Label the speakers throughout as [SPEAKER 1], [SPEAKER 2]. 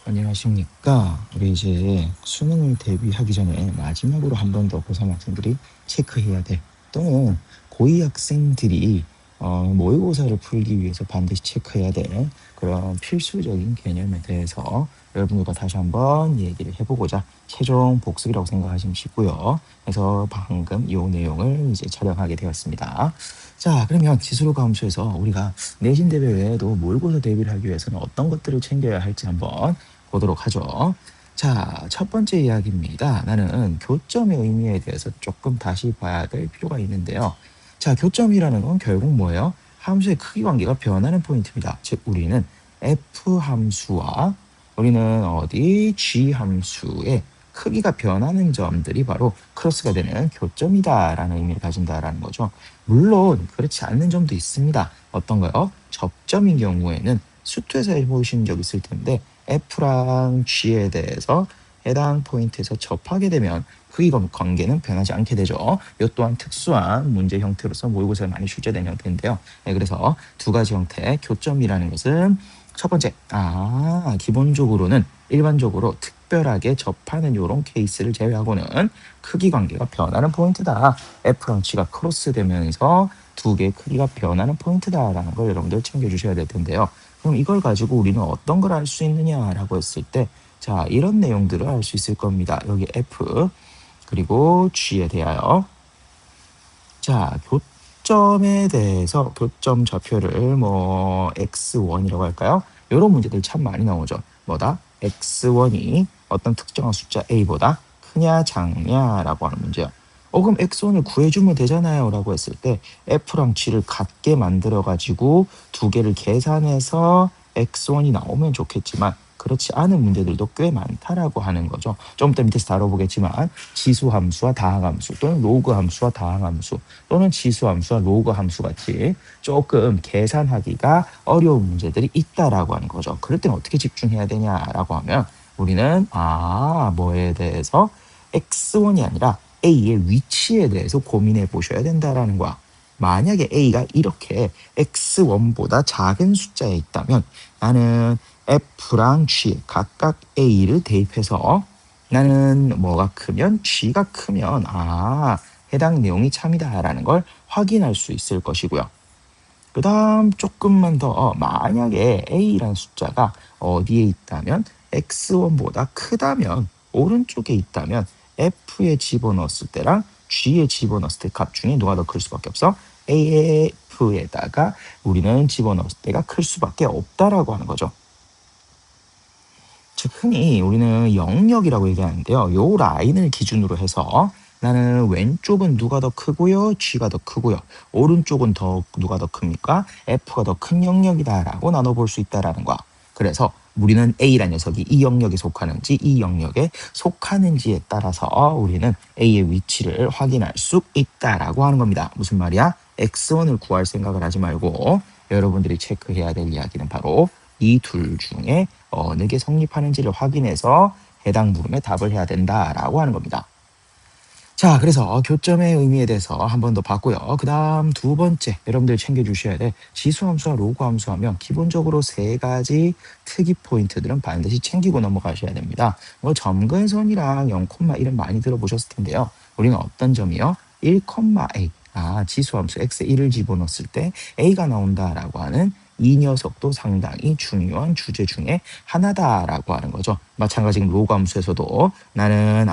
[SPEAKER 1] 안녕하십니까. 우리 이제 수능을 대비하기 전에 마지막으로 한 번 더 고3 학생들이 체크해야 될 또는 고2 학생들이 모의고사를 풀기 위해서 반드시 체크해야 될 그런 필수적인 개념에 대해서 여러분들과 다시 한번 얘기를 해보고자 최종 복습이라고 생각하시면 쉽고요. 그래서 방금 이 내용을 이제 촬영하게 되었습니다. 자, 그러면 지수로 감수해서 우리가 내신 대비 외에도 모의고사 대비를 하기 위해서는 어떤 것들을 챙겨야 할지 한번 보도록 하죠. 자, 첫 번째 이야기입니다. 나는 교점의 의미에 대해서 조금 다시 봐야 될 필요가 있는데요. 자, 교점이라는 건 결국 뭐예요? 함수의 크기 관계가 변하는 포인트입니다. 즉, 우리는 f 함수와 우리는 어디 g 함수의 크기가 변하는 점들이 바로 크로스가 되는 교점이다라는 의미를 가진다라는 거죠. 물론 그렇지 않는 점도 있습니다. 어떤 거요? 접점인 경우에는 수투에서 해보신 적 있을 텐데 F랑 G에 대해서 해당 포인트에서 접하게 되면 크기 관계는 변하지 않게 되죠. 이 또한 특수한 문제 형태로서 모의고사에 많이 출제된 형태인데요. 네, 그래서 두 가지 형태 교점이라는 것은 첫 번째, 기본적으로는 일반적으로 특별하게 접하는 이런 케이스를 제외하고는 크기 관계가 변하는 포인트다. F랑 G가 크로스되면서 두 개의 크기가 변하는 포인트다라는 걸 여러분들 챙겨주셔야 될 텐데요. 그럼 이걸 가지고 우리는 어떤 걸 알 수 있느냐라고 했을 때, 자, 이런 내용들을 알 수 있을 겁니다. 여기 F, 그리고 G에 대하여. 자, 교점에 대해서 교점 좌표를 뭐 x1이라고 할까요? 이런 문제들 참 많이 나오죠. 뭐다? x1이 어떤 특정한 숫자 a보다 크냐 작냐라고 하는 문제요. 그럼 x1을 구해주면 되잖아요 라고 했을 때 f랑 g를 같게 만들어 가지고 두 개를 계산해서 x1이 나오면 좋겠지만 그렇지 않은 문제들도 꽤 많다라고 하는 거죠. 좀 이따 밑에서 다뤄보겠지만 지수함수와 다항함수 또는 로그함수와 다항함수 또는 지수함수와 로그함수 같이 조금 계산하기가 어려운 문제들이 있다라고 하는 거죠. 그럴 때는 어떻게 집중해야 되냐라고 하면 우리는 뭐에 대해서 x1이 아니라 a의 위치에 대해서 고민해 보셔야 된다라는 거야. 만약에 a가 이렇게 x1보다 작은 숫자에 있다면 나는 f랑 g 각각 a를 대입해서 나는 뭐가 크면 g가 크면 해당 내용이 참이다라는 걸 확인할 수 있을 것이고요. 그 다음 조금만 더 만약에 a라는 숫자가 어디에 있다면 x1보다 크다면 오른쪽에 있다면 f에 집어넣었을 때랑 g에 집어넣었을 때 값 중에 누가 더 클 수밖에 없어? af에다가 우리는 집어넣었을 때가 클 수밖에 없다라고 하는 거죠. 즉 흔히 우리는 영역이라고 얘기하는데요. 요 라인을 기준으로 해서 나는 왼쪽은 누가 더 크고요, g가 더 크고요. 오른쪽은 누가 더 큽니까? f가 더 큰 영역이다라고 나눠볼 수 있다라는 거야. 그래서 우리는 a라는 녀석이 이 영역에 속하는지 이 영역에 속하는지에 따라서 우리는 a의 위치를 확인할 수 있다라고 하는 겁니다. 무슨 말이야? x1을 구할 생각을 하지 말고 여러분들이 체크해야 될 이야기는 바로 이 둘 중에 어느 게 성립하는지를 확인해서 해당 물음에 답을 해야 된다라고 하는 겁니다. 자, 그래서 교점의 의미에 대해서 한 번 더 봤고요. 그 다음 두 번째 여러분들 챙겨주셔야 돼. 지수함수와 로그함수 하면 기본적으로 세 가지 특이 포인트들은 반드시 챙기고 넘어가셔야 됩니다. 뭐 점근선이랑 0,1은 많이 들어보셨을 텐데요. 우리는 어떤 점이요? 1,a. 지수함수 x에 1을 집어넣었을 때 a가 나온다라고 하는 이 녀석도 상당히 중요한 주제 중에 하나다라고 하는 거죠. 마찬가지로 로그함수에서도 나는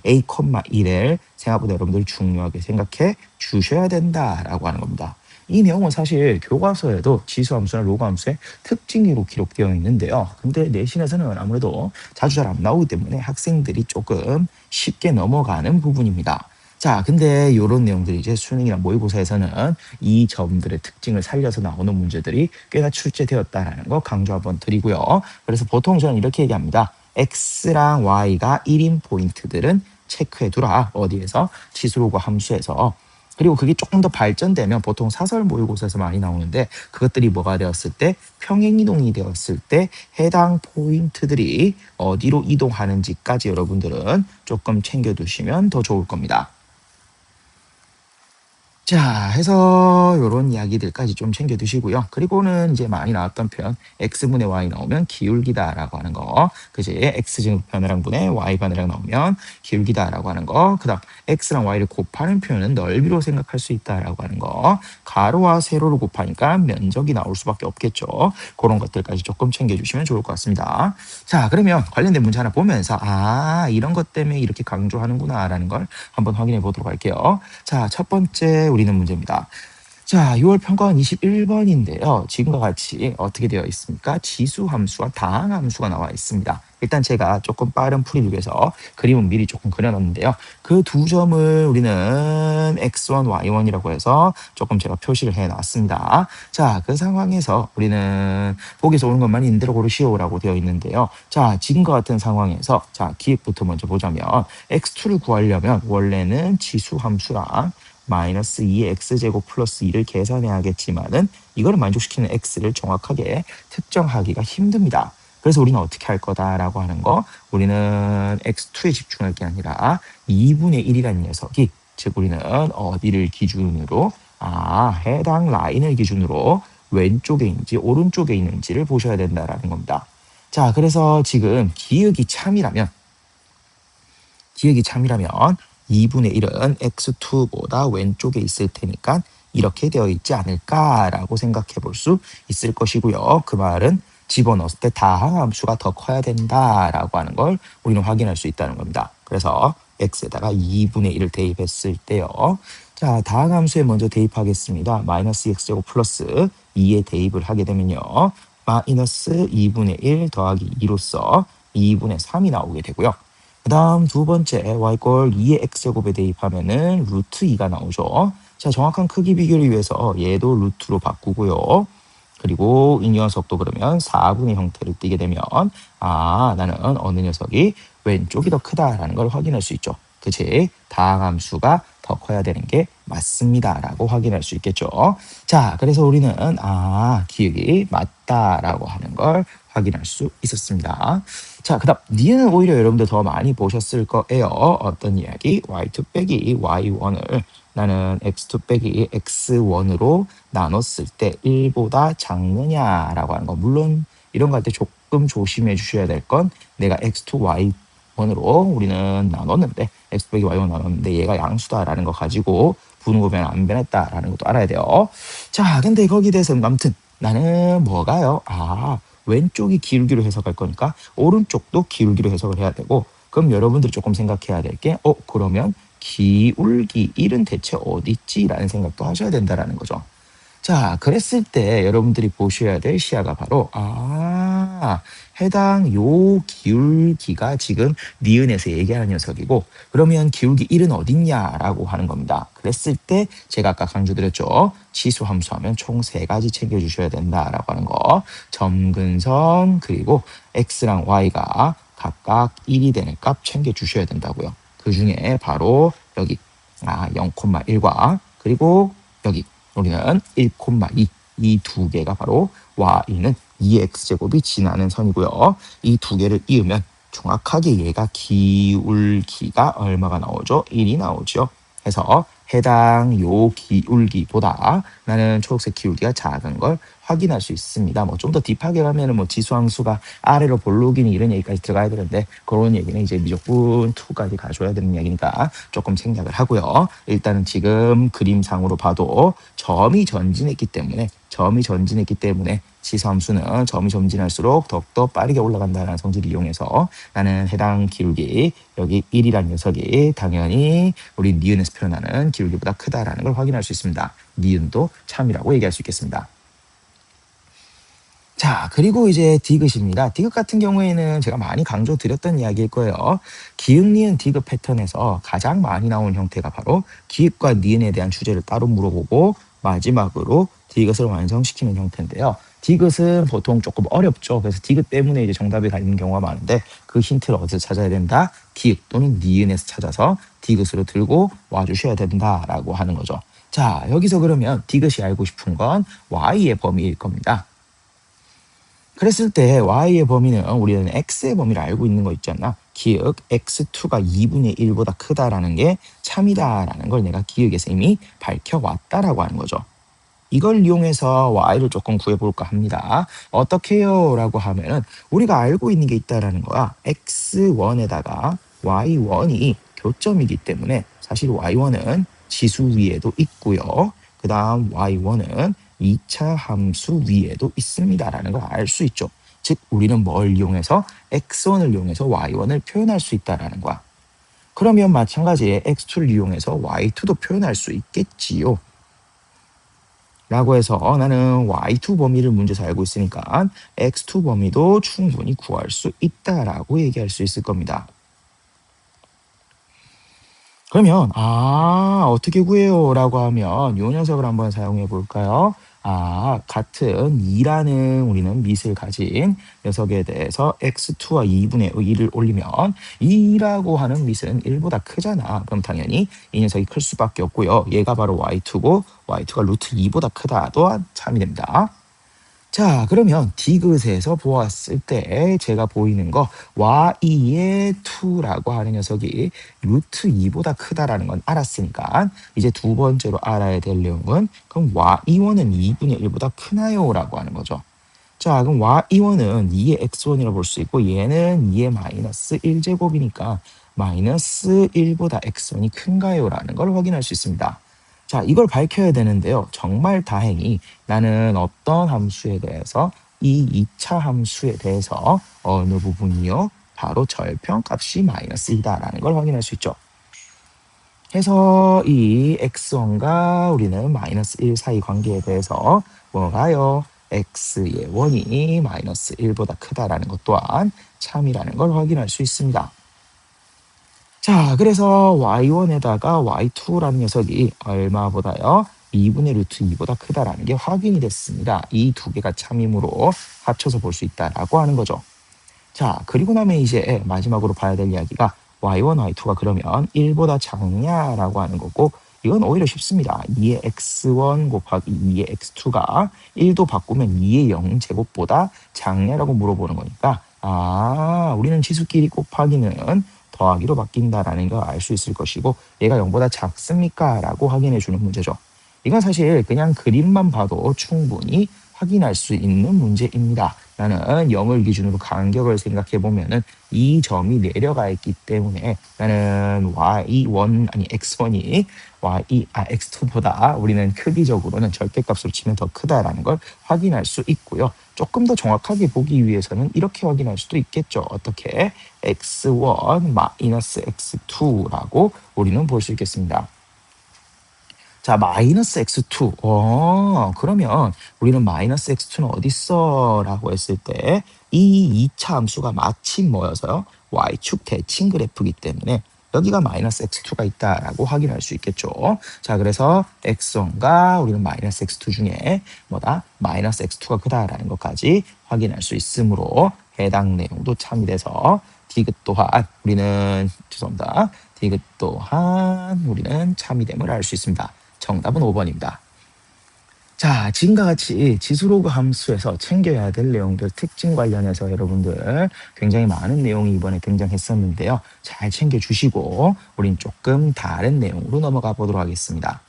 [SPEAKER 1] a,1을 생각보다 여러분들 중요하게 생각해 주셔야 된다라고 하는 겁니다. 이 내용은 사실 교과서에도 지수함수나 로그함수의 특징으로 기록되어 있는데요. 근데 내신에서는 아무래도 자주 잘 안 나오기 때문에 학생들이 조금 쉽게 넘어가는 부분입니다. 자, 근데 이런 내용들이 이제 수능이나 모의고사에서는 이 점들의 특징을 살려서 나오는 문제들이 꽤나 출제되었다라는 거 강조 한번 드리고요. 그래서 보통 저는 이렇게 얘기합니다. X랑 Y가 1인 포인트들은 체크해 두라. 어디에서? 지수로그 함수에서. 그리고 그게 조금 더 발전되면 보통 사설 모의고사에서 많이 나오는데 그것들이 뭐가 되었을 때 평행이동이 되었을 때 해당 포인트들이 어디로 이동하는지까지 여러분들은 조금 챙겨두시면 더 좋을 겁니다. 자, 해서 요런 이야기들까지 좀 챙겨 두시고요. 그리고는 이제 많이 나왔던 표현 x분의 y 나오면 기울기다라고 하는 거. 그지? x제곱 변화량분의 y 변화량 나오면 기울기다라고 하는 거. 그다음 x랑 y를 곱하는 표현은 넓이로 생각할 수 있다라고 하는 거. 가로와 세로를 곱하니까 면적이 나올 수밖에 없겠죠. 그런 것들까지 조금 챙겨 주시면 좋을 것 같습니다. 자, 그러면 관련된 문제 하나 보면서 이런 것 때문에 이렇게 강조하는구나라는 걸 한번 확인해 보도록 할게요. 자, 첫 번째 우리는 문제입니다. 자, 6월 평가원 21번인데요. 지금과 같이 어떻게 되어 있습니까? 지수 함수와 다항 함수가 나와 있습니다. 일단 제가 조금 빠른 풀이를 위해서 그림은 미리 조금 그려놨는데요. 그 두 점을 우리는 x1, y1이라고 해서 조금 제가 표시를 해놨습니다. 자, 그 상황에서 우리는 보기에서 오는 것만 있는 대로 고르시오라고 되어 있는데요. 자, 지금과 같은 상황에서 자, 기획부터 먼저 보자면 x2를 구하려면 원래는 지수 함수랑 마이너스 2의 x제곱 플러스 2를 계산해야겠지만은 이거를 만족시키는 x를 정확하게 특정하기가 힘듭니다. 그래서 우리는 어떻게 할 거다라고 하는 거, 우리는 x2에 집중할 게 아니라 2분의 1이라는 녀석이, 즉 우리는 어디를 기준으로, 해당 라인을 기준으로 왼쪽에 있는지 오른쪽에 있는지를 보셔야 된다라는 겁니다. 자, 그래서 지금 기역이 참이라면 2분의 1은 x2보다 왼쪽에 있을 테니까 이렇게 되어 있지 않을까라고 생각해 볼 수 있을 것이고요. 그 말은 집어넣었을 때 다항함수가 더 커야 된다라고 하는 걸 우리는 확인할 수 있다는 겁니다. 그래서 x에다가 2분의 1을 대입했을 때요. 자, 다항함수에 먼저 대입하겠습니다. 마이너스 x제곱 플러스 2에 대입을 하게 되면요. 마이너스 2분의 1 더하기 2로서 2분의 3이 나오게 되고요. 그 다음 두 번째 y꼴 2의 x제곱에 대입하면은 루트 2가 나오죠. 자, 정확한 크기 비교를 위해서 얘도 루트로 바꾸고요. 그리고 이 녀석도 그러면 4분의 형태를 띠게 되면 나는 어느 녀석이 왼쪽이 더 크다라는 걸 확인할 수 있죠. 그치? 다항함수가 더 커야 되는 게 맞습니다라고 확인할 수 있겠죠. 자, 그래서 우리는 기억이 맞다라고 하는 걸 확인할 수 있었습니다. 자, 그 다음 니은 오히려 여러분들 더 많이 보셨을 거예요. 어떤 이야기? y2 빼기 y1을 나는 x2 빼기 x1으로 나눴을 때 1보다 작느냐라고 하는 거. 물론 이런 거 할 때 조금 조심해 주셔야 될 건 내가 x2, y1으로 우리는 나눴는데 x 빼기 y1 나눴는데 얘가 양수다라는 거 가지고 분모변 안 변했다라는 것도 알아야 돼요. 자, 근데 거기에 대해서 아무튼 나는 뭐가요? 왼쪽이 기울기로 해석할 거니까 오른쪽도 기울기로 해석을 해야 되고, 그럼 여러분들이 조금 생각해야 될 게 그러면 기울기 1은 대체 어디 있지? 라는 생각도 하셔야 된다라는 거죠. 자, 그랬을 때 여러분들이 보셔야 될 시야가 바로 해당 요 기울기가 지금 니은에서 얘기하는 녀석이고, 그러면 기울기 1은 어딨냐라고 하는 겁니다. 그랬을 때 제가 아까 강조드렸죠. 지수 함수하면 총 3가지 챙겨주셔야 된다라고 하는 거. 점근선 그리고 x랑 y가 각각 1이 되는 값 챙겨주셔야 된다고요. 그 중에 바로 여기 0,1과 그리고 여기 우리는 1,2 이 두 개가 바로 y는 2x제곱이 지나는 선이고요. 이 두 개를 이으면 정확하게 얘가 기울기가 얼마가 나오죠? 1이 나오죠. 해서 해당 요 기울기보다 나는 초록색 기울기가 작은 걸 확인할 수 있습니다. 뭐 좀 더 딥하게 가면은 뭐 지수함수가 아래로 볼록이니 이런 얘기까지 들어가야 되는데 그런 얘기는 이제 무조건 2까지 가져야 되는 얘기니까 조금 생략을 하고요. 일단은 지금 그림상으로 봐도 점이 전진했기 때문에 지수함수는 점이 전진할수록 더욱더 빠르게 올라간다는 성질을 이용해서 나는 해당 기울기 여기 1이라는 녀석이 당연히 우리 니은에서 표현하는 기울기보다 크다라는 걸 확인할 수 있습니다. 니은도 참이라고 얘기할 수 있겠습니다. 자, 그리고 이제 디귿입니다. 디귿 같은 경우에는 제가 많이 강조드렸던 이야기일 거예요. 기역, 니은, 디귿 패턴에서 가장 많이 나온 형태가 바로 기역과 니은에 대한 주제를 따로 물어보고 마지막으로 디귿을 완성시키는 형태인데요. 디귿은 보통 조금 어렵죠. 그래서 디귿 때문에 이제 정답이 갈리는 경우가 많은데 그 힌트를 어디서 찾아야 된다? 기역 또는 니은에서 찾아서 디귿으로 들고 와주셔야 된다라고 하는 거죠. 자, 여기서 그러면 디귿이 알고 싶은 건 y의 범위일 겁니다. 그랬을 때 y의 범위는 우리는 x의 범위를 알고 있는 거 있지 않나? 기억 x2가 2분의 1보다 크다라는 게 참이다라는 걸 내가 기억에서 이미 밝혀왔다라고 하는 거죠. 이걸 이용해서 y를 조금 구해볼까 합니다. 어떻게 해요? 라고 하면은 우리가 알고 있는 게 있다라는 거야. x1에다가 y1이 교점이기 때문에 사실 y1은 지수 위에도 있고요. 그 다음 y1은 2차 함수 위에도 있습니다라는 걸 알 수 있죠. 즉 우리는 뭘 이용해서 x1을 이용해서 y1을 표현할 수 있다라는 거야. 그러면 마찬가지에 x2를 이용해서 y2도 표현할 수 있겠지요. 라고 해서 나는 y2 범위를 문제에서 알고 있으니까 x2 범위도 충분히 구할 수 있다라고 얘기할 수 있을 겁니다. 그러면 어떻게 구해요? 라고 하면 이 녀석을 한번 사용해 볼까요? 같은 2라는 우리는 밑을 가진 녀석에 대해서 x2와 2분의 1을 올리면 2라고 하는 밑은 1보다 크잖아. 그럼 당연히 이 녀석이 클 수밖에 없고요. 얘가 바로 y2고 y2가 루트 2보다 크다 또한 참이 됩니다. 자, 그러면 디귿에서 보았을 때 제가 보이는 거 y의 2라고 하는 녀석이 루트 2보다 크다라는 건 알았으니까 이제 두 번째로 알아야 될 내용은 그럼 y1은 2분의 1보다 크나요? 라고 하는 거죠. 자, 그럼 y1은 2의 x1이라고 볼 수 있고 얘는 2의 마이너스 1제곱이니까 마이너스 1보다 x1이 큰가요? 라는 걸 확인할 수 있습니다. 자, 이걸 밝혀야 되는데요. 정말 다행히 나는 어떤 함수에 대해서 이 2차 함수에 대해서 어느 부분이요? 바로 절편값이 마이너스 2다라는 걸 확인할 수 있죠. 해서 이 x1과 우리는 마이너스 1 사이 관계에 대해서 뭐가요? x의 원이 마이너스 1보다 크다라는 것 또한 참이라는 걸 확인할 수 있습니다. 자, 그래서 y1에다가 y2라는 녀석이 얼마보다요? 2분의 루트 2보다 크다라는 게 확인이 됐습니다. 이 두 개가 참임으로 합쳐서 볼 수 있다라고 하는 거죠. 자, 그리고 나면 이제 마지막으로 봐야 될 이야기가 y1, y2가 그러면 1보다 작냐라고 하는 거고 이건 오히려 쉽습니다. 2의 x1 곱하기 2의 x2가 1도 바꾸면 2의 0제곱보다 작냐라고 물어보는 거니까 우리는 지수끼리 곱하기는 더하기로 바뀐다라는 걸 알 수 있을 것이고 얘가 0보다 작습니까? 라고 확인해 주는 문제죠. 이건 사실 그냥 그림만 봐도 충분히 확인할 수 있는 문제입니다. 나는 0을 기준으로 간격을 생각해 보면은 이 점이 내려가 있기 때문에 나는 x1이 x2보다 우리는 크기적으로는 절대값으로 치면 더 크다라는 걸 확인할 수 있고요. 조금 더 정확하게 보기 위해서는 이렇게 확인할 수도 있겠죠. 어떻게? x1 마이너스 x2라고 우리는 볼 수 있겠습니다. 자, 마이너스 x2. 그러면 우리는 마이너스 x2는 어디 있어? 라고 했을 때 이 2차 함수가 마침 뭐여서요? y축 대칭 그래프이기 때문에 여기가 마이너스 x2가 있다라고 확인할 수 있겠죠. 자, 그래서 x1과 우리는 마이너스 x2 중에 뭐다? 마이너스 x2가 크다라는 것까지 확인할 수 있으므로 해당 내용도 참이 돼서 디귿 또한 우리는 죄송합니다. 디귿 또한 우리는 참이 됨을 알 수 있습니다. 정답은 5번입니다. 자, 지금과 같이 지수로그 함수에서 챙겨야 될 내용들 특징 관련해서 여러분들 굉장히 많은 내용이 이번에 등장했었는데요. 잘 챙겨주시고 우린 조금 다른 내용으로 넘어가 보도록 하겠습니다.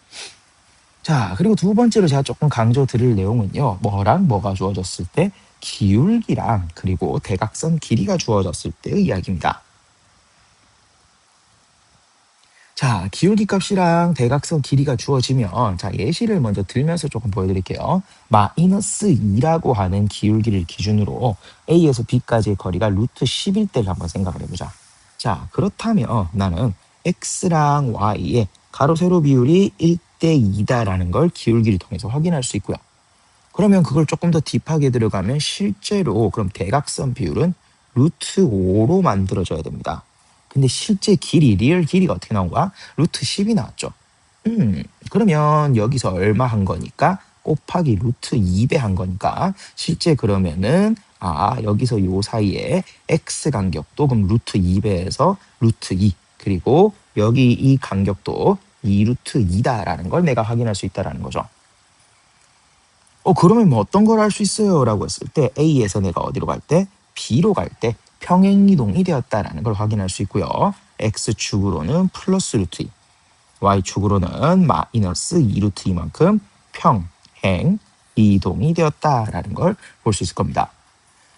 [SPEAKER 1] 자, 그리고 두 번째로 제가 조금 강조 드릴 내용은요. 뭐랑 뭐가 주어졌을 때 기울기랑 그리고 대각선 길이가 주어졌을 때의 이야기입니다. 자, 기울기 값이랑 대각선 길이가 주어지면 자, 예시를 먼저 들면서 조금 보여드릴게요. 마이너스 2라고 하는 기울기를 기준으로 A에서 B까지의 거리가 루트 10일 때를 한번 생각을 해보자. 자, 그렇다면 나는 X랑 Y의 가로 세로 비율이 1대 2다라는 걸 기울기를 통해서 확인할 수 있고요. 그러면 그걸 조금 더 딥하게 들어가면 실제로 그럼 대각선 비율은 루트 5로 만들어져야 됩니다. 근데 실제 길이, 리얼 길이가 어떻게 나온 거야? 루트 10이 나왔죠. 그러면 여기서 얼마 한 거니까? 곱하기 루트 2배 한 거니까 실제 그러면은 여기서 요 사이에 x 간격도 그럼 루트 2배에서 루트 2 그리고 여기 이 간격도 2루트 2다라는 걸 내가 확인할 수 있다라는 거죠. 그러면 뭐 어떤 걸 할 수 있어요? 라고 했을 때 A에서 내가 어디로 갈 때? B로 갈 때 평행이동이 되었다라는 걸 확인할 수 있고요. x축으로는 플러스 루트 2, y축으로는 마이너스 2루트 2만큼 평행 이동이 되었다라는 걸 볼 수 있을 겁니다.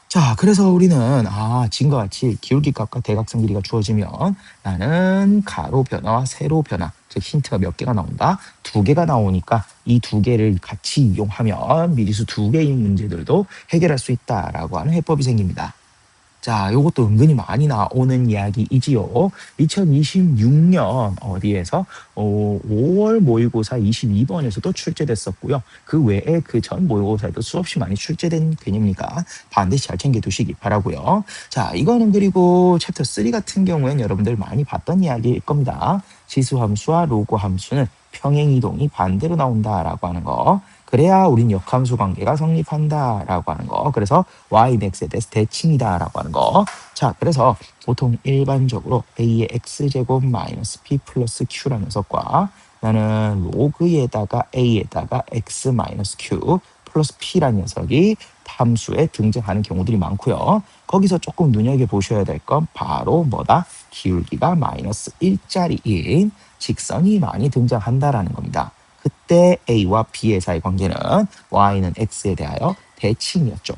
[SPEAKER 1] 자, 그래서 우리는 지금과 같이 기울기값과 대각선 길이가 주어지면 나는 가로 변화와 세로 변화, 즉 힌트가 몇 개가 나온다? 2개가 나오니까 이 2개를 같이 이용하면 미리수 2개의 문제들도 해결할 수 있다라고 하는 해법이 생깁니다. 자, 요것도 은근히 많이 나오는 이야기이지요. 2026년 어디에서 5월 모의고사 22번에서도 출제됐었고요. 그 외에 그 전 모의고사에도 수없이 많이 출제된 개념이니까 반드시 잘 챙겨두시기 바라고요. 자, 이거는 그리고 챕터 3 같은 경우에는 여러분들 많이 봤던 이야기일 겁니다. 지수함수와 로그함수는 평행이동이 반대로 나온다라고 하는 거. 그래야 우린 역함수 관계가 성립한다라고 하는 거. 그래서 y는 x에 대해서 대칭이다라고 하는 거. 자, 그래서 보통 일반적으로 a의 x제곱 마이너스 p 플러스 q라는 녀석과 나는 로그에다가 a에다가 x 마이너스 q 플러스 p라는 녀석이 함수에 등장하는 경우들이 많고요. 거기서 조금 눈여겨보셔야 될 건 바로 뭐다? 기울기가 마이너스 1짜리인 직선이 많이 등장한다라는 겁니다. 그때 A와 B의 사이 관계는 Y는 X에 대하여 대칭이었죠.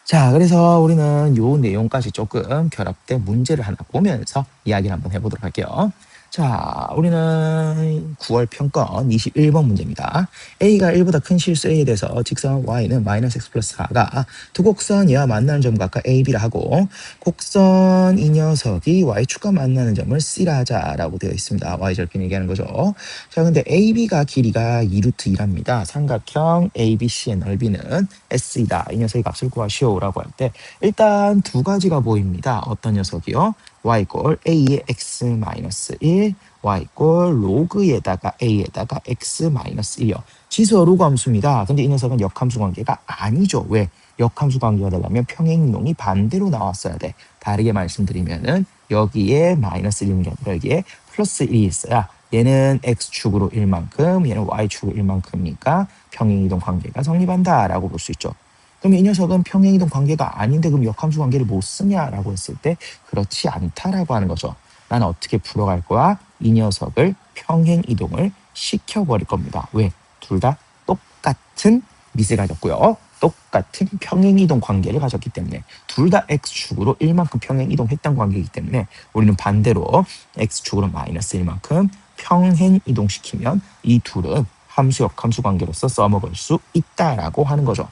[SPEAKER 1] 자, 그래서 우리는 요 내용까지 조금 결합된 문제를 하나 보면서 이야기를 한번 해보도록 할게요. 자, 우리는 9월 평건 21번 문제입니다. A가 1보다 큰 실수 A에 대해서 직선 Y는 마이너스 X 플러스 4가 두 곡선이와 만나는 점 각각 A, B라 하고 곡선 이 녀석이 Y축과 만나는 점을 C라 하자라고 되어 있습니다. Y절편 얘기하는 거죠. 자, 근데 AB가 길이가 2루트 2랍니다. 삼각형 ABC의 넓이는 S이다. 이 녀석의 값을 구하시오라고 할 때 일단 두 가지가 보입니다. 어떤 녀석이요? y꼴 a의 x 마이너스 1, y꼴 로그에다가 a에다가 x 마이너스 1이요. 지수와 로그 함수입니다. 근데 이 녀석은 역함수 관계가 아니죠. 왜? 역함수 관계가 되려면 평행이동이 반대로 나왔어야 돼. 다르게 말씀드리면은 여기에 마이너스 1인 게 아니라 여기에 플러스 1이 있어야 얘는 x축으로 1만큼, 얘는 y축으로 1만큼이니까 평행이동 관계가 성립한다라고 볼 수 있죠. 그럼 이 녀석은 평행이동 관계가 아닌데 그럼 역함수 관계를 못 쓰냐라고 했을 때 그렇지 않다라고 하는 거죠. 난 어떻게 풀어갈 거야? 이 녀석을 평행이동을 시켜버릴 겁니다. 왜? 둘 다 똑같은 밑을 가졌고요. 똑같은 평행이동 관계를 가졌기 때문에 둘 다 x축으로 1만큼 평행이동했던 관계이기 때문에 우리는 반대로 x축으로 마이너스 1만큼 평행이동시키면 이 둘은 함수 역함수 관계로서 써먹을 수 있다라고 하는 거죠.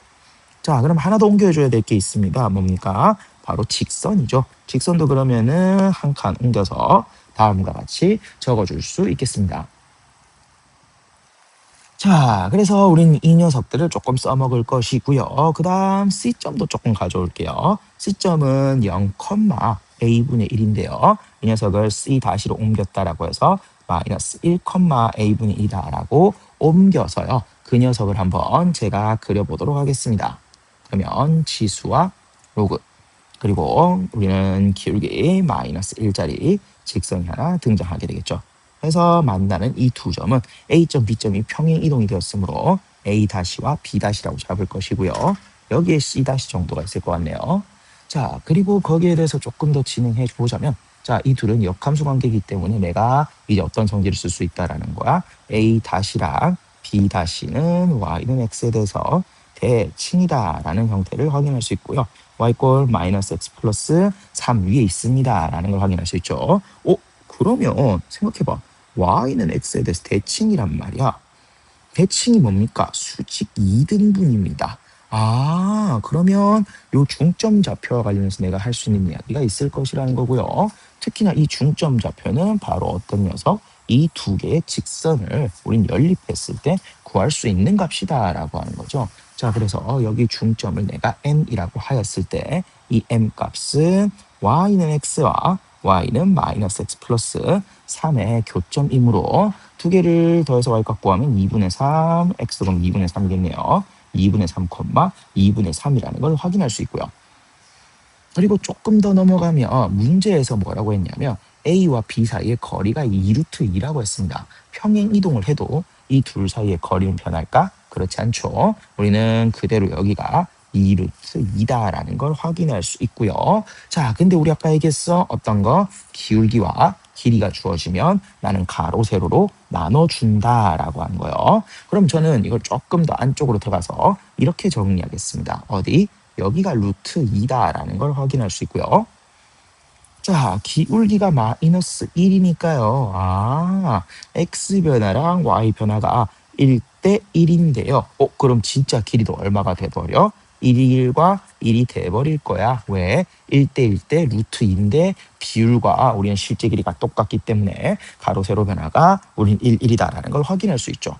[SPEAKER 1] 자, 그럼 하나 더 옮겨줘야 될 게 있습니다. 뭡니까? 바로 직선이죠. 직선도 그러면은 한 칸 옮겨서 다음과 같이 적어줄 수 있겠습니다. 자, 그래서 우린 이 녀석들을 조금 써먹을 것이고요. 그 다음 C점도 조금 가져올게요. C점은 0, A분의 1인데요. 이 녀석을 C-로 옮겼다라고 해서 마이너스 1, A분의 1이다라고 옮겨서요. 그 녀석을 한번 제가 그려보도록 하겠습니다. 그러면 지수와 로그 그리고 우리는 기울기 마이너스 1짜리 직선이 하나 등장하게 되겠죠. 그래서 만나는 이 두 점은 A점, B점이 평행 이동이 되었으므로 A-와 B-라고 잡을 것이고요. 여기에 C- 정도가 있을 것 같네요. 자, 그리고 거기에 대해서 조금 더 진행해 보자면 자, 이 둘은 역함수 관계이기 때문에 내가 이제 어떤 성질을 쓸 수 있다라는 거야. A-랑 B-는 Y는 X에 대해서 대칭이다라는 형태를 확인할 수 있고요. y꼴 마이너스 x 플러스 3 위에 있습니다라는 걸 확인할 수 있죠. 그러면 생각해봐. y는 x에 대해서 대칭이란 말이야. 대칭이 뭡니까? 수직 2등분입니다. 그러면 요 중점 좌표와 관련해서 내가 할 수 있는 이야기가 있을 것이라는 거고요. 특히나 이 중점 좌표는 바로 어떤 녀석? 이 두 개의 직선을 우린 연립했을 때 구할 수 있는 값이다라고 하는 거죠. 자, 그래서 여기 중점을 내가 m이라고 하였을 때 이 m 값은 y는 x와 y는 마이너스 x 플러스 3의 교점이므로 두 개를 더해서 y값 구하면 2분의 3, x 그럼 2분의 3이겠네요. 2분의 3, 2분의 3이라는 걸 확인할 수 있고요. 그리고 조금 더 넘어가면 문제에서 뭐라고 했냐면 A와 B 사이의 거리가 2루트 2라고 했습니다. 평행 이동을 해도 이 둘 사이의 거리는 변할까? 그렇지 않죠. 우리는 그대로 여기가 2루트 2다라는 걸 확인할 수 있고요. 자, 근데 우리 아까 얘기했어. 어떤 거? 기울기와 길이가 주어지면 나는 가로, 세로로 나눠준다라고 하는 거예요. 그럼 저는 이걸 조금 더 안쪽으로 들어가서 이렇게 정리하겠습니다. 어디? 여기가 루트 2다라는 걸 확인할 수 있고요. 자, 기울기가 마이너스 1이니까요. x 변화랑 y 변화가 1대 1인데요. 그럼 진짜 길이도 얼마가 돼버려? 1과 1이 돼버릴 거야. 왜? 1대 1대 루트 2인데 비율과 우리는 실제 길이가 똑같기 때문에 가로 세로 변화가 우린 1, 1이다라는 걸 확인할 수 있죠.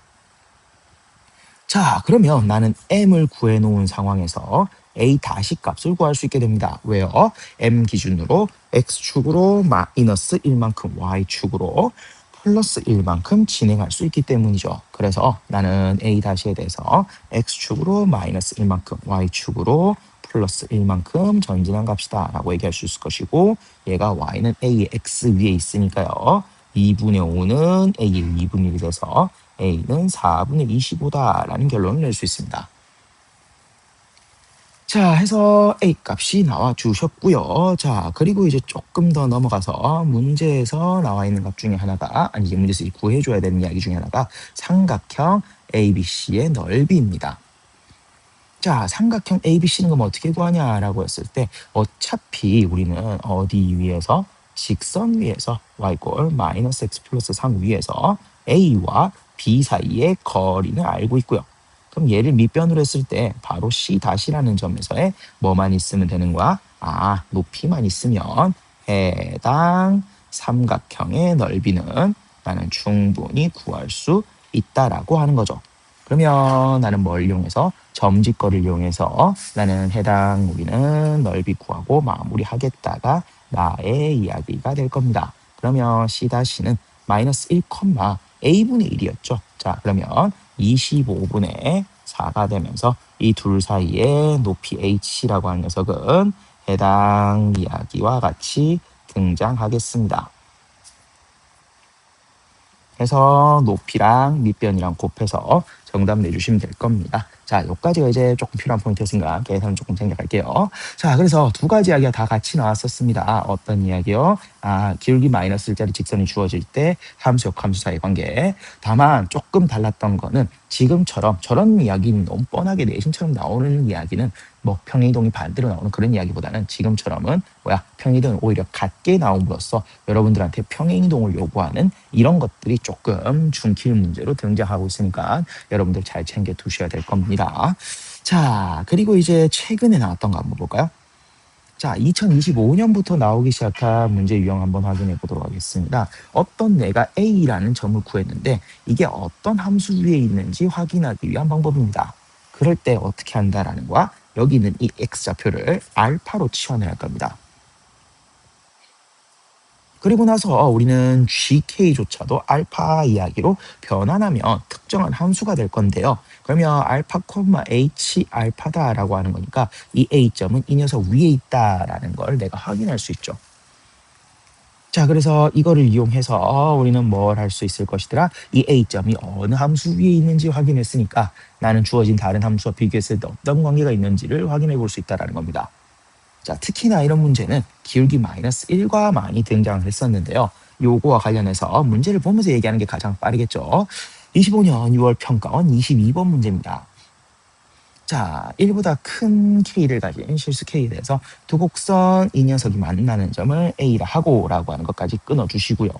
[SPEAKER 1] 자, 그러면 나는 m을 구해놓은 상황에서 a 다시 값을 구할 수 있게 됩니다. 왜요? m 기준으로 x축으로 마이너스 1만큼 y축으로 플러스 1만큼 진행할 수 있기 때문이죠. 그래서 나는 a 다시에 대해서 x축으로 마이너스 1만큼 y축으로 플러스 1만큼 전진한 값이다 라고 얘기할 수 있을 것이고, 얘가 y는 a의 x 위에 있으니까요. 2분의 5는 a의 2분의 1이 돼서 a는 4분의 25다라는 결론을 낼 수 있습니다. 자, 해서 a 값이 나와 주셨고요. 자, 그리고 이제 조금 더 넘어가서 문제에서 나와 있는 값 중에 하나가, 아니 이제 문제에서 구해줘야 되는 이야기 중에 하나가 삼각형 ABC의 넓이입니다. 자, 삼각형 ABC는 그럼 어떻게 구하냐라고 했을 때 어차피 우리는 어디 위에서? 직선 위에서 y꼴 마이너스 x 플러스 3 위에서 a와 b 사이의 거리는 알고 있고요. 그럼 얘를 밑변으로 했을 때 바로 C-라는 점에서의 뭐만 있으면 되는 거야? 높이만 있으면 해당 삼각형의 넓이는 나는 충분히 구할 수 있다라고 하는 거죠. 그러면 나는 뭘 이용해서? 점집거를 이용해서 나는 해당 우리는 넓이 구하고 마무리하겠다가 나의 이야기가 될 겁니다. 그러면 C-는 마이너스 1, a분의 1이었죠. 자, 그러면 25분의 4가 되면서 이 둘 사이의 높이 h라고 하는 녀석은 해당 이야기와 같이 등장하겠습니다. 해서 높이랑 밑변이랑 곱해서 정답 내주시면 될 겁니다. 자, 여기까지가 이제 조금 필요한 포인트였으니까 계산 조금 생략할게요. 자, 그래서 두 가지 이야기가 다 같이 나왔었습니다. 어떤 이야기요? 기울기 마이너스 1짜리 직선이 주어질 때 함수 역함수 사이 관계. 다만 조금 달랐던 거는 지금처럼 저런 이야기는 너무 뻔하게 내신처럼 나오는 이야기는 뭐 평행이동이 반대로 나오는 그런 이야기보다는 지금처럼은 평행이동이 오히려 같게 나옴으로써 여러분들한테 평행이동을 요구하는 이런 것들이 조금 중킬 문제로 등장하고 있으니까 여러분들 잘 챙겨 두셔야 될 겁니다. 자, 그리고 이제 최근에 나왔던 거 한번 볼까요? 자, 2025년부터 나오기 시작한 문제 유형 한번 확인해 보도록 하겠습니다. 어떤 내가 A라는 점을 구했는데 이게 어떤 함수 위에 있는지 확인하기 위한 방법입니다. 그럴 때 어떻게 한다라는 거야? 여기 있는 이 X좌표를 알파로 치환을 할 겁니다. 그리고 나서 우리는 GK조차도 알파 이야기로 변환하면 특정한 함수가 될 건데요. 그러면 알파, H 알파다라고 하는 거니까 이 A점은 이 녀석 위에 있다라는 걸 내가 확인할 수 있죠. 자, 그래서 이거를 이용해서 우리는 뭘 할 수 있을 것이더라? 이 A점이 어느 함수 위에 있는지 확인했으니까 나는 주어진 다른 함수와 비교했을 때 어떤 관계가 있는지를 확인해 볼 수 있다는 겁니다. 자, 특히나 이런 문제는 기울기 마이너스 1과 많이 등장을 했었는데요. 요거와 관련해서 문제를 보면서 얘기하는 게 가장 빠르겠죠. 25년 6월 평가원 22번 문제입니다. 자, 1보다 큰 K를 가진 실수 K에 대해서 두 곡선 이 녀석이 만나는 점을 A라 하고 라고 하는 것까지 끊어주시고요.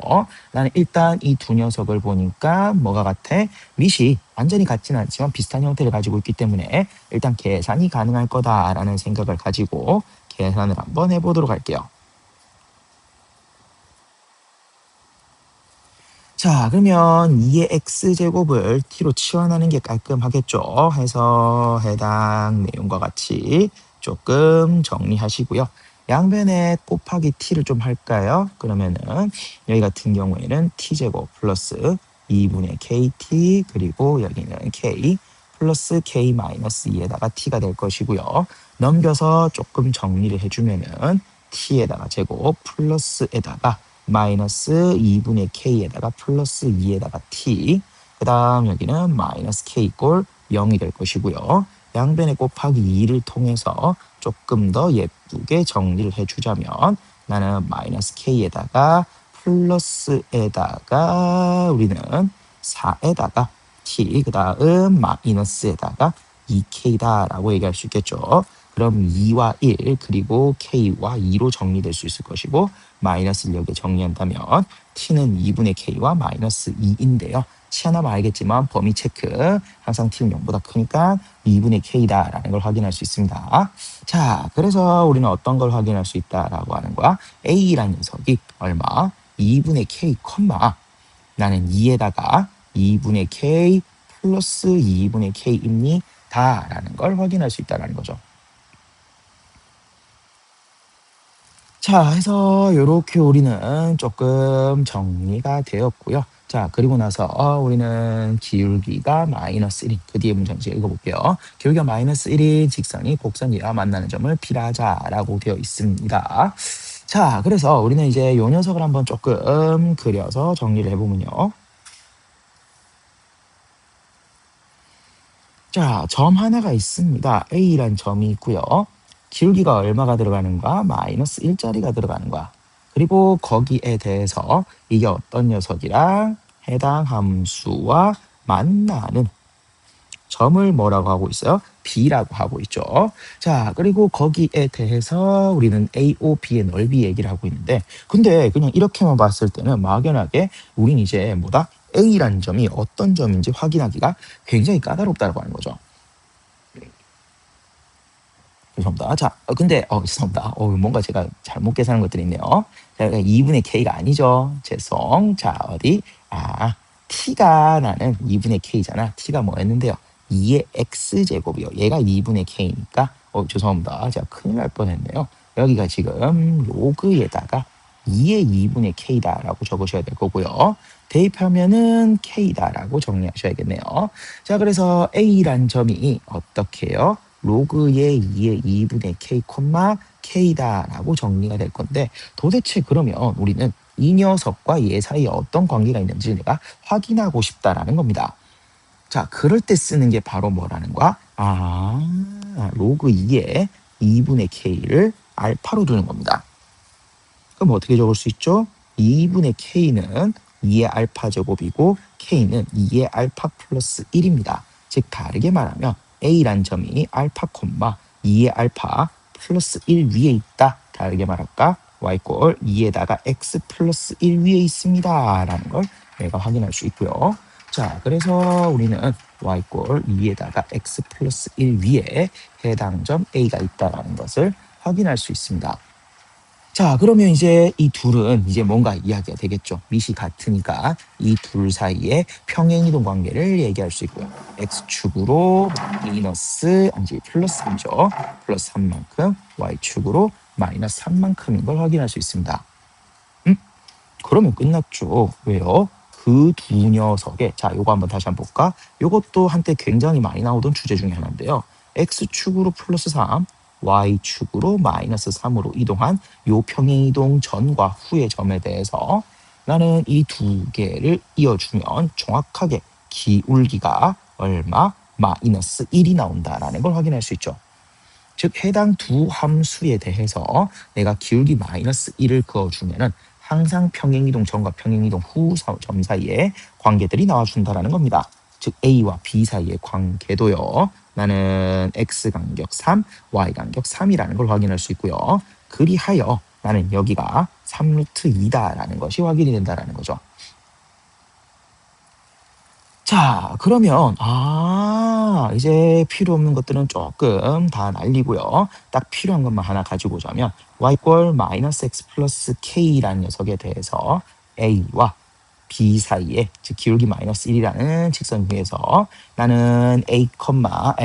[SPEAKER 1] 나는 일단 이 두 녀석을 보니까 뭐가 같아? 밑이 완전히 같지는 않지만 비슷한 형태를 가지고 있기 때문에 일단 계산이 가능할 거다라는 생각을 가지고 계산을 한번 해보도록 할게요. 자, 그러면 2의 x제곱을 t로 치환하는 게 깔끔하겠죠. 해서 해당 내용과 같이 조금 정리하시고요. 양변에 곱하기 t를 좀 할까요? 그러면은 여기 같은 경우에는 t제곱 플러스 2분의 kt 그리고 여기는 k 플러스 k 마이너스 2에다가 t가 될 것이고요. 넘겨서 조금 정리를 해주면은 t에다가 제곱 플러스에다가 마이너스 2분의 k에다가 플러스 2에다가 t 그 다음 여기는 마이너스 k 꼴 0이 될 것이고요. 양변에 곱하기 2를 통해서 조금 더 예쁘게 정리를 해주자면 나는 마이너스 k에다가 플러스에다가 우리는 4에다가 t 그 다음 마이너스에다가 2k다라고 얘기할 수 있겠죠. 그럼 2와 1 그리고 k와 2로 정리될 수 있을 것이고 마이너스를 여기에 정리한다면 t는 2분의 k와 마이너스 2인데요. 치 하나만 알겠지만 범위 체크 항상 t는 0보다 크니까 2분의 k다라는 걸 확인할 수 있습니다. 자, 그래서 우리는 어떤 걸 확인할 수 있다라고 하는 거야? a라는 녀석이 얼마? 2분의 k, 나는 2에다가 2분의 k 플러스 2분의 k입니다 라는 걸 확인할 수 있다는 거죠. 자, 해서 이렇게 우리는 조금 정리가 되었고요. 자, 그리고 나서 우리는 기울기가 마이너스 1인 그 뒤에 문장 이제 읽어볼게요. 기울기가 마이너스 1인 직선이 곡선이와 만나는 점을 P라자라고 되어 있습니다. 자, 그래서 우리는 이제 요 녀석을 한번 조금 그려서 정리를 해보면요. 자, 점 하나가 있습니다. A란 점이 있고요. 기울기가 얼마가 들어가는가? 마이너스 1짜리가 들어가는 거야. 그리고 거기에 대해서 이게 어떤 녀석이랑 해당 함수와 만나는 점을 뭐라고 하고 있어요? B라고 하고 있죠. 자, 그리고 거기에 대해서 우리는 AOB의 넓이 얘기를 하고 있는데 근데 그냥 이렇게만 봤을 때는 막연하게 우린 이제 뭐다? A라는 점이 어떤 점인지 확인하기가 굉장히 까다롭다고 하는 거죠. 죄송합니다. 자, 근데 죄송합니다. 뭔가 제가 잘못 계산한 것들이 있네요. 자, 2분의 k가 아니죠. 죄송. 자, 어디? t가 나는 2분의 k잖아. t가 뭐였는데요? 2의 x제곱이요. 얘가 2분의 k니까 죄송합니다. 제가 큰일 날 뻔했네요. 여기가 지금 로그에다가 2의 2분의 k다라고 적으셔야 될 거고요. 대입하면은 k다라고 정리하셔야겠네요. 자, 그래서 a란 점이 어떻게 해요? 로그의 2의 2분의 k, k다라고 정리가 될 건데 도대체 그러면 우리는 이 녀석과 얘 사이에 어떤 관계가 있는지 내가 확인하고 싶다라는 겁니다. 자, 그럴 때 쓰는 게 바로 뭐라는 거야? 로그 2의 2분의 k를 알파로 두는 겁니다. 그럼 어떻게 적을 수 있죠? 2분의 k는 2의 알파 제곱이고 k는 2의 알파 플러스 1입니다. 즉 다르게 말하면 A란 점이 알파, 2의 알파 플러스 1 위에 있다. 다르게 말할까? Y꼴 2에다가 X 플러스 1 위에 있습니다. 라는 걸 내가 확인할 수 있고요. 자, 그래서 우리는 Y꼴 2에다가 X 플러스 1 위에 해당 점 A가 있다라는 것을 확인할 수 있습니다. 자, 그러면 이제 이 둘은 이제 뭔가 이야기가 되겠죠. 밑이 같으니까 이 둘 사이의 평행이동 관계를 얘기할 수 있고요. x축으로 마이너스, 아니지 플러스 3죠. 플러스 3만큼, y축으로 마이너스 3만큼인 걸 확인할 수 있습니다. 그러면 끝났죠. 왜요? 그 두 녀석의, 자, 요거 한번 다시 한번 볼까? 요것도 한때 굉장히 많이 나오던 주제 중에 하나인데요. x축으로 플러스 3, y축으로 마이너스 3으로 이동한 요 평행이동 전과 후의 점에 대해서 나는 이 두 개를 이어주면 정확하게 기울기가 얼마? 마이너스 1이 나온다라는 걸 확인할 수 있죠. 즉 해당 두 함수에 대해서 내가 기울기 마이너스 1을 그어주면은 항상 평행이동 전과 평행이동 후 점 사이에 관계들이 나와준다라는 겁니다. 즉 A와 B 사이의 관계도요. 나는 X 간격 3, Y 간격 3이라는 걸 확인할 수 있고요. 그리하여 나는 여기가 3루트 2다라는 것이 확인이 된다라는 거죠. 자, 그러면 이제 필요 없는 것들은 조금 다 날리고요. 딱 필요한 것만 하나 가지고 오자면 y꼴 마이너스 x 플러스 k라는 녀석에 대해서 a와 b 사이에 즉 기울기 마이너스 1이라는 직선 위에서 나는 a와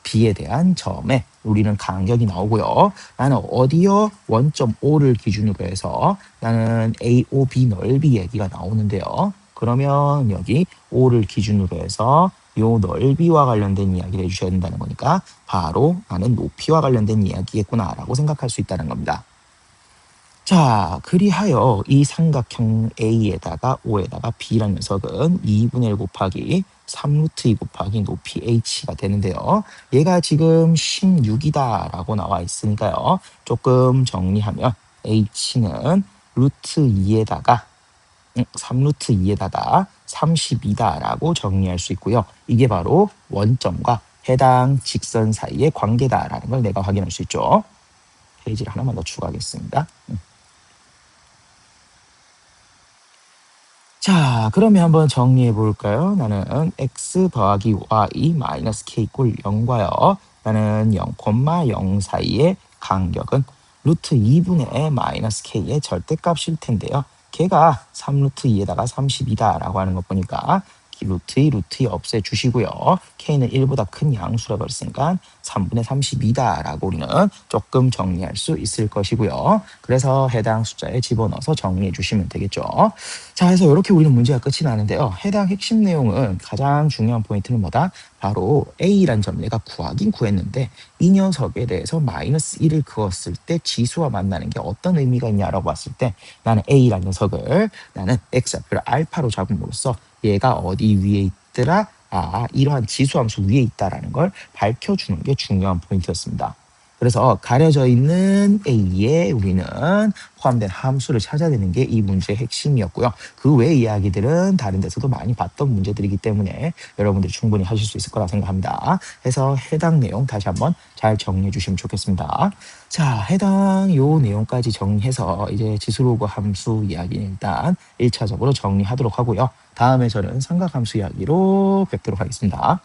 [SPEAKER 1] b에 대한 점에 우리는 간격이 나오고요. 나는 어디요? 원점 O를 기준으로 해서 나는 AOB 넓이 얘기가 나오는데요. 그러면 여기 O를 기준으로 해서 요 넓이와 관련된 이야기를 해주셔야 된다는 거니까 바로 나는 높이와 관련된 이야기겠구나라고 생각할 수 있다는 겁니다. 자, 그리하여 이 삼각형 A에다가 O에다가 B라는 녀석은 2분의 1 곱하기 3루트 2 곱하기 높이 h가 되는데요. 얘가 지금 16이다라고 나와 있으니까요. 조금 정리하면 h는 루트 2에다가 3루트 2에다가 32다라고 정리할 수 있고요. 이게 바로 원점과 해당 직선 사이의 관계다라는 걸 내가 확인할 수 있죠. 페이지를 하나만 더 추가하겠습니다. 자, 그러면 한번 정리해 볼까요? 나는 x 더하기 y 마이너스 k 꼴 0과요. 나는 0,0 사이의 간격은 루트 2분의 마이너스 k의 절대값일 텐데요. 걔가 3루트 2에다가 32다라고 하는 거 보니까 루트 2, 루트 2 없애주시고요. k는 1보다 큰 양수라고 했으니까 3분의 32다라고 우리는 조금 정리할 수 있을 것이고요. 그래서 해당 숫자에 집어넣어서 정리해 주시면 되겠죠. 자, 해서 이렇게 우리는 문제가 끝이 나는데요. 해당 핵심 내용은 가장 중요한 포인트는 뭐다? 바로 A란 점 내가 구하긴 구했는데 이 녀석에 대해서 마이너스 1을 그었을 때 지수와 만나는 게 어떤 의미가 있냐라고 봤을 때 나는 A란 녀석을 나는 X좌표를 알파로 잡음으로써 얘가 어디 위에 있더라? 이러한 지수함수 위에 있다라는 걸 밝혀주는 게 중요한 포인트였습니다. 그래서 가려져 있는 A에 우리는 포함된 함수를 찾아야 되는 게 이 문제의 핵심이었고요. 그 외의 이야기들은 다른 데서도 많이 봤던 문제들이기 때문에 여러분들이 충분히 하실 수 있을 거라 생각합니다. 그래서 해당 내용 다시 한번 잘 정리해 주시면 좋겠습니다. 자, 해당 요 내용까지 정리해서 이제 지수로그 함수 이야기는 일단 1차적으로 정리하도록 하고요. 다음에 저는 삼각함수 이야기로 뵙도록 하겠습니다.